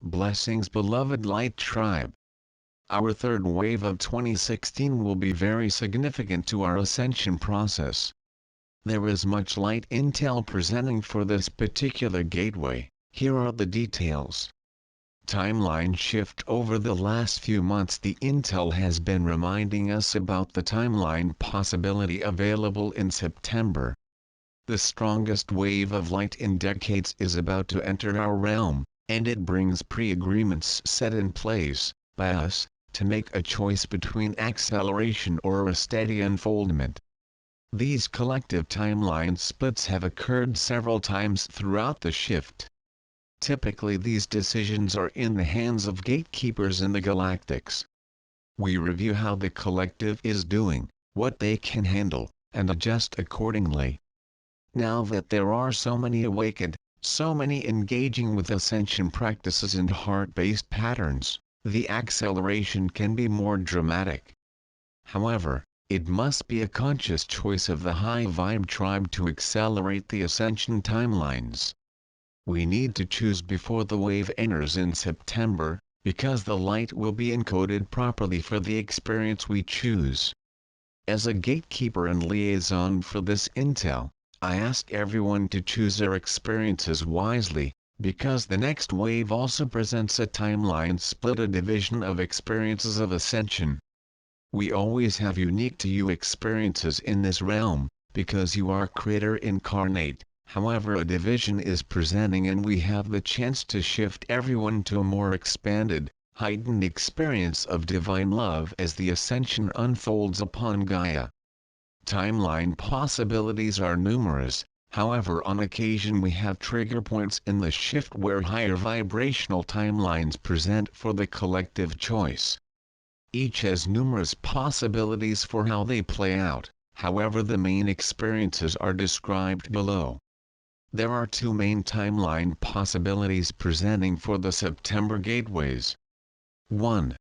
Blessings, beloved Light Tribe. Our third wave of 2016 will be very significant to our ascension process. There is much light intel presenting for this particular gateway. Here are the details. Timeline shift. Over the last few months, the intel has been reminding us about the timeline possibility available in September. The strongest wave of light in decades is about to enter our realm, and it brings pre-agreements set in place by us to make a choice between acceleration or a steady unfoldment. These collective timeline splits have occurred several times throughout the shift. Typically, these decisions are in the hands of gatekeepers in the galactics. We review how the collective is doing, what they can handle, and adjust accordingly. Now that there are so many awakened, so many engaging with ascension practices and heart-based patterns, the acceleration can be more dramatic. However, it must be a conscious choice of the high vibe tribe to accelerate the ascension timelines. We need to choose before the wave enters in September, because the light will be encoded properly for the experience we choose. As a gatekeeper and liaison for this intel, I ask everyone to choose their experiences wisely, because the next wave also presents a timeline split, a division of experiences of ascension. We always have unique to you experiences in this realm, because you are Creator incarnate. However, a division is presenting and we have the chance to shift everyone to a more expanded, heightened experience of divine love as the ascension unfolds upon Gaia. Timeline possibilities are numerous, however on occasion we have trigger points in the shift where higher vibrational timelines present for the collective choice. Each has numerous possibilities for how they play out, however the main experiences are described below. There are two main timeline possibilities presenting for the September gateways. 1.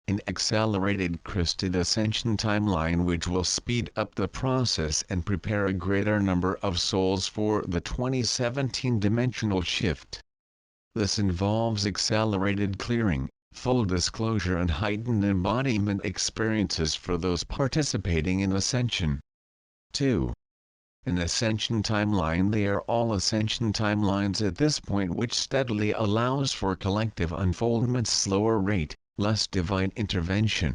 An accelerated crested ascension timeline which will speed up the process and prepare a greater number of souls for the 2017 dimensional shift. This involves accelerated clearing, full disclosure and heightened embodiment experiences for those participating in ascension. 2. An ascension timeline. They are all ascension timelines at this point, which steadily allows for collective unfoldment's slower rate, less divine intervention.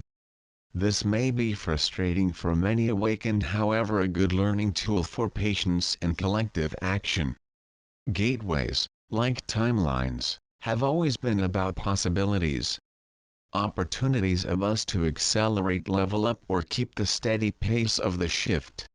This may be frustrating for many awakened, however a good learning tool for patience and collective action. Gateways, like timelines, have always been about possibilities. Opportunities of us to accelerate, level up or keep the steady pace of the shift.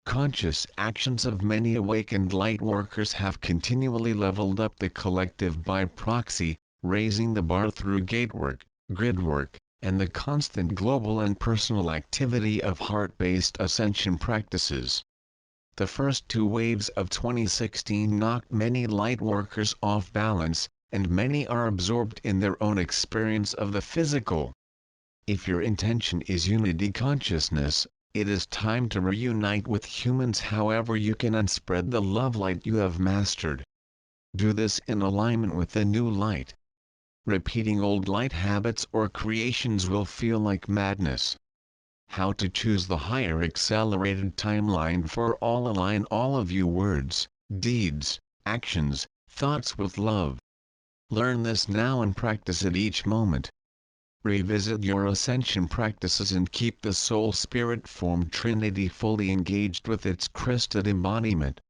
Conscious actions of many awakened light workers have continually leveled up the collective by proxy, raising the bar through gatework, grid work, and the constant global and personal activity of heart-based ascension practices. The first two waves of 2016 knocked many light workers off balance, and many are absorbed in their own experience of the physical. If your intention is unity consciousness, it is time to reunite with humans. However, you can unspread the love light you have mastered. Do this in alignment with the new light. Repeating old light habits or creations will feel like madness. How to choose the higher accelerated timeline for all. Align all of you words, deeds, actions, thoughts with love. Learn this now and practice it each moment. Revisit your ascension practices and keep the soul spirit form trinity fully engaged with its crested embodiment.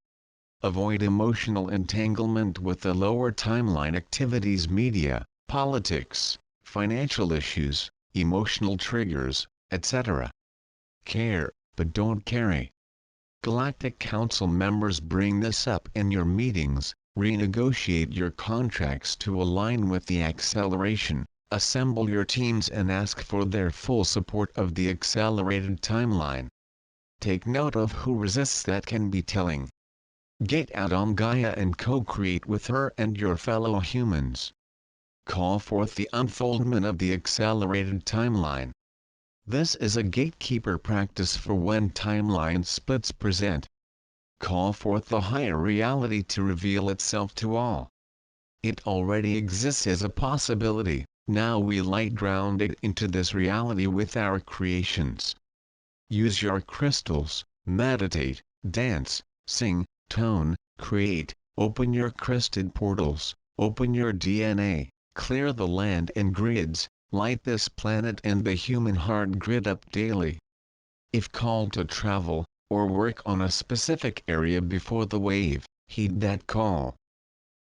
Avoid emotional entanglement with the lower timeline activities, media, politics, financial issues, emotional triggers, etc. Care, but don't carry. Galactic Council members bring this up in your meetings. Renegotiate your contracts to align with the acceleration. Assemble your teams and ask for their full support of the accelerated timeline. Take note of who resists. That can be telling. Get out on Gaia and co-create with her and your fellow humans. Call forth the unfoldment of the accelerated timeline. This is a gatekeeper practice for when timeline splits present. Call forth the higher reality to reveal itself to all. It already exists as a possibility, now we light ground it into this reality with our creations. Use your crystals, meditate, dance, sing, tone, create, open your crested portals, open your DNA, clear the land and grids, light this planet and the human heart grid up daily. If called to travel, or work on a specific area before the wave, heed that call.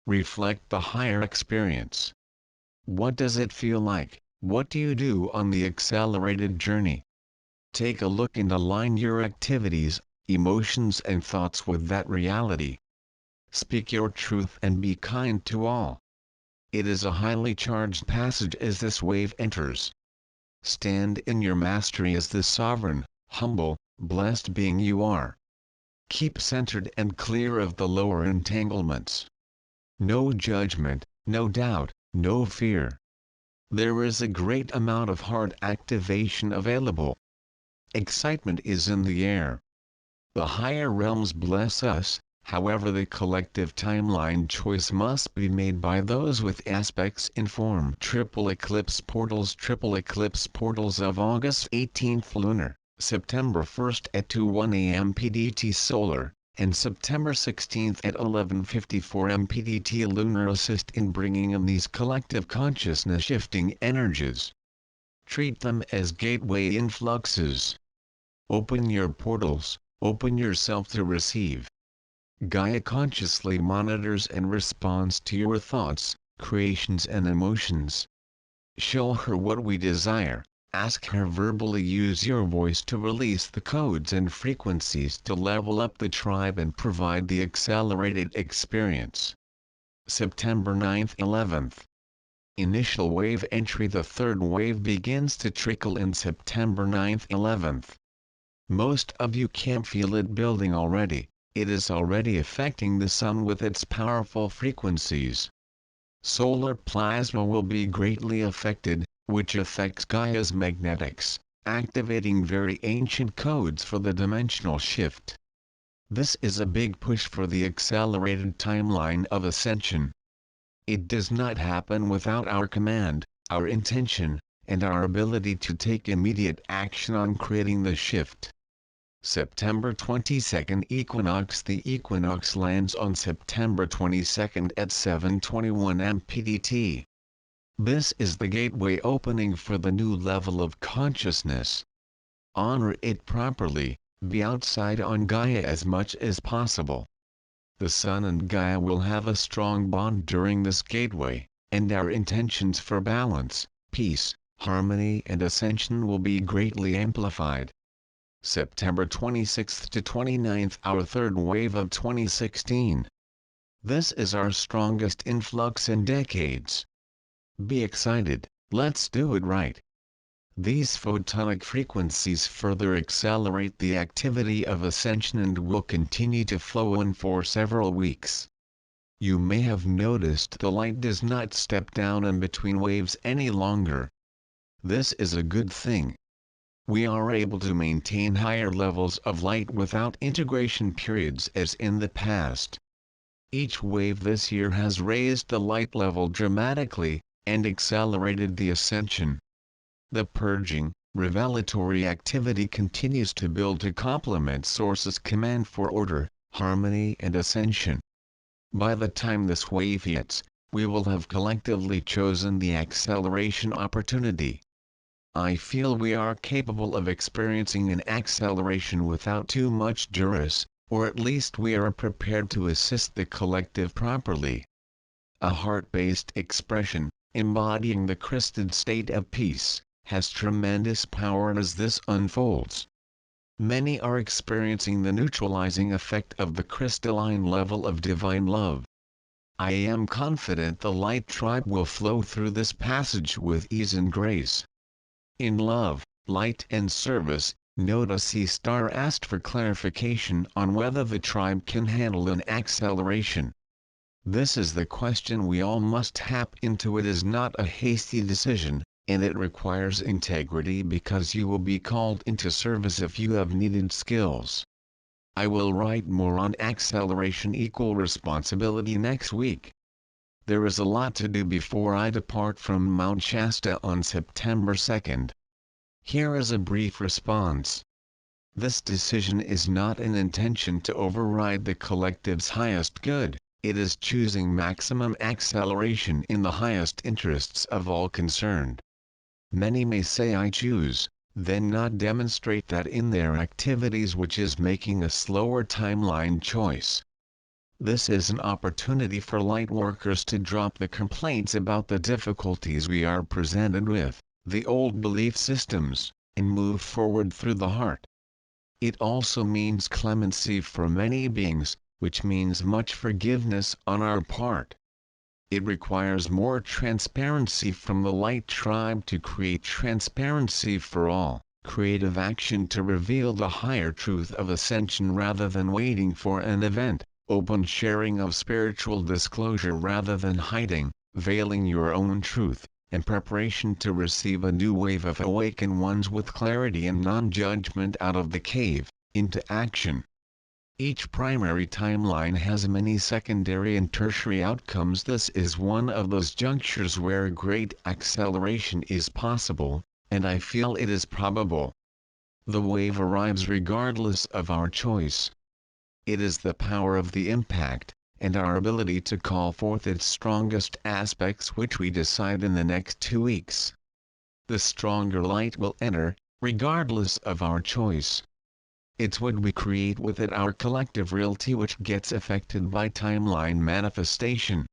Reflect the higher experience. What does it feel like? What do you do on the accelerated journey? Take a look and align your activities, emotions and thoughts with that reality. Speak your truth and be kind to all. It is a highly charged passage as this wave enters. Stand in your mastery as the sovereign, humble, blessed being you are. Keep centered and clear of the lower entanglements. No judgment, no doubt, no fear. There is a great amount of heart activation available. Excitement is in the air. The higher realms bless us, however the collective timeline choice must be made by those with aspects in form. Triple eclipse portals of August 18th lunar, September 1st at 2:01 a.m. PDT solar, and September 16th at 11:54 m PDT lunar assist in bringing in these collective consciousness shifting energies. Treat them as gateway influxes. Open your portals, open yourself to receive. Gaia consciously monitors and responds to your thoughts, creations and emotions. Show her what we desire, ask her verbally, use your voice to release the codes and frequencies to level up the tribe and provide the accelerated experience. September 9th 11th. Initial wave entry. The third wave begins to trickle in September 9th 11th. Most of you can feel it building already. It is already affecting the sun with its powerful frequencies. Solar plasma will be greatly affected, which affects Gaia's magnetics, activating very ancient codes for the dimensional shift. This is a big push for the accelerated timeline of ascension. It does not happen without our command, our intention, and our ability to take immediate action on creating the shift. September 22nd equinox. The equinox lands on September 22nd at 7:21 m PDT. This is the gateway opening for the new level of consciousness. Honor it properly, be outside on Gaia as much as possible. The Sun and Gaia will have a strong bond during this gateway, and our intentions for balance, peace, harmony and ascension will be greatly amplified. September 26th to 29th, our third wave of 2016. This is our strongest influx in decades. Be excited, let's do it right. These photonic frequencies further accelerate the activity of ascension and will continue to flow on for several weeks. You may have noticed the light does not step down in between waves any longer. This is a good thing. We are able to maintain higher levels of light without integration periods as in the past. Each wave this year has raised the light level dramatically, and accelerated the ascension. The purging, revelatory activity continues to build to complement Source's command for order, harmony and ascension. By the time this wave hits, we will have collectively chosen the acceleration opportunity. I feel we are capable of experiencing an acceleration without too much duress, or at least we are prepared to assist the collective properly. A heart-based expression, embodying the crested state of peace, has tremendous power as this unfolds. Many are experiencing the neutralizing effect of the crystalline level of divine love. I am confident the light tribe will flow through this passage with ease and grace. In love, light and service, Nota C* asked for clarification on whether the tribe can handle an acceleration. This is the question we all must tap into. It is not a hasty decision, and it requires integrity because you will be called into service if you have needed skills. I will write more on acceleration equal responsibility next week. There is a lot to do before I depart from Mount Shasta on September 2nd. Here is a brief response. This decision is not an intention to override the collective's highest good, it is choosing maximum acceleration in the highest interests of all concerned. Many may say I choose, then not demonstrate that in their activities, which is making a slower timeline choice. This is an opportunity for light workers to drop the complaints about the difficulties we are presented with, the old belief systems, and move forward through the heart. It also means clemency for many beings, which means much forgiveness on our part. It requires more transparency from the light tribe to create transparency for all, creative action to reveal the higher truth of ascension rather than waiting for an event, open sharing of spiritual disclosure rather than hiding, veiling your own truth, and preparation to receive a new wave of awakened ones with clarity and non-judgment out of the cave, into action. Each primary timeline has many secondary and tertiary outcomes. This is one of those junctures where great acceleration is possible, and I feel it is probable. The wave arrives regardless of our choice. It is the power of the impact, and our ability to call forth its strongest aspects which we decide in the next 2 weeks. The stronger light will enter, regardless of our choice. It's what we create with it, our collective reality, which gets affected by timeline manifestation.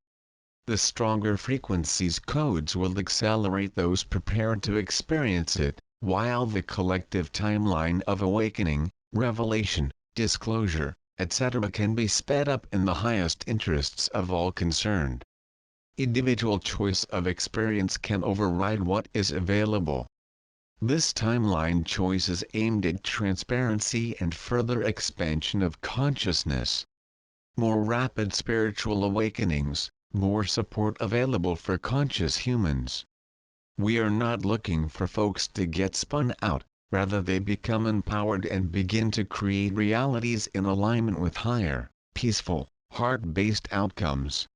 The stronger frequencies codes will accelerate those prepared to experience it, while the collective timeline of awakening, revelation, disclosure, etc. can be sped up in the highest interests of all concerned. Individual choice of experience can override what is available. This timeline choice is aimed at transparency and further expansion of consciousness. More rapid spiritual awakenings, more support available for conscious humans. We are not looking for folks to get spun out, rather they become empowered and begin to create realities in alignment with higher, peaceful, heart-based outcomes.